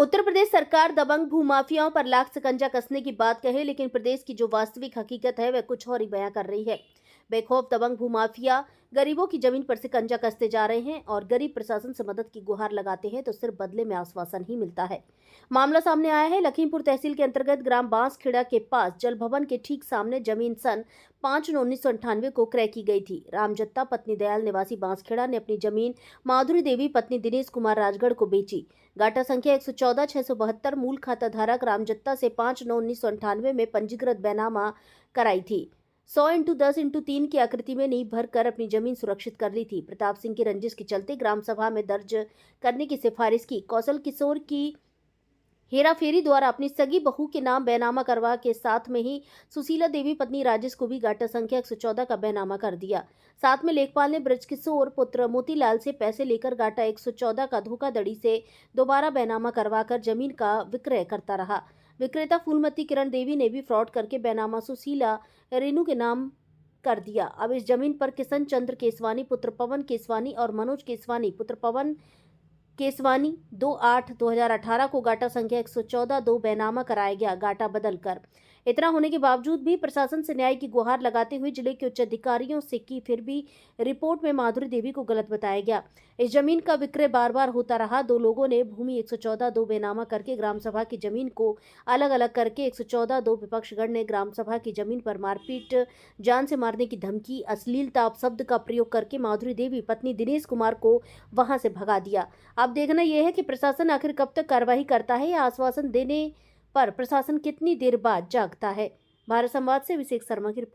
उत्तर प्रदेश सरकार दबंग भूमाफियाओं पर लाख शिकंजा कसने की बात कहे, लेकिन प्रदेश की जो वास्तविक हकीकत है वह कुछ और ही बयां कर रही है। बेखौफ दबंग भूमाफिया गरीबों की जमीन पर शिकंजा कसते जा रहे हैं और गरीब प्रशासन से मदद की गुहार लगाते हैं तो सिर्फ बदले में आश्वासन ही मिलता है। मामला सामने आया है लखीमपुर तहसील के अंतर्गत ग्राम बांसखेड़ा के पास जल भवन के ठीक सामने जमीन सन 5/9/1998 को क्रय की गई थी। रामजत्ता पत्नी दयाल निवासी बांसखेड़ा ने अपनी जमीन माधुरी देवी पत्नी दिनेश कुमार राजगढ़ को बेची। गाटा संख्या 114/672 मूल खाता धारक रामजत्ता से 5/9/1998 में पंजीकृत बैनामा कराई थी। 100x10x3 की आकृति में नींव भरकर अपनी जमीन सुरक्षित कर ली थी। प्रताप सिंह की रंजिश के चलते ग्राम सभा में दर्ज करने की सिफारिश की। कौशल किशोर की हेराफेरी द्वारा अपनी सगी बहू के नाम बैनामा करवा के साथ में ही सुशीला देवी पत्नी राजेश को भी गाटा संख्या 114 का बैनामा कर दिया। साथ में लेखपाल ने ब्रजकिशोर पुत्र मोतीलाल से पैसे लेकर गाटा 114 का धोखाधड़ी से दोबारा बैनामा करवाकर जमीन का विक्रय करता रहा। विक्रेता फूलमती किरण देवी ने भी फ्रॉड करके बैनामा सुशीला रेनू के नाम कर दिया। अब इस जमीन पर किशन चंद्र केसवानी पुत्र पवन केसवानी और मनोज केसवानी पुत्र पवन केसवानी 2/8/2018 को गाटा संख्या 114 2 बैनामा कराया गया। गाटा बदल कर इतना होने के बावजूद भी प्रशासन से न्याय की गुहार लगाते हुए जिले के उच्च अधिकारियों से की फिर भी रिपोर्ट में माधुरी देवी को गलत बताया गया। इस जमीन का विक्रय बार बार होता रहा। दो लोगों ने भूमि 114 2 बैनामा करके ग्राम सभा की जमीन को अलग अलग करके 114 2 विपक्षगण ने ग्राम सभा की जमीन पर मारपीट, जान से मारने की धमकी, अश्लीलता अपशब्द का प्रयोग करके माधुरी देवी पत्नी दिनेश कुमार को वहां से भगा दिया। अब देखना यह है कि प्रशासन आखिर कब तक कार्रवाई करता है या आश्वासन देने पर प्रशासन कितनी देर बाद जागता है। भारत संवाद से अभिषेक शर्मा की रिपोर्ट।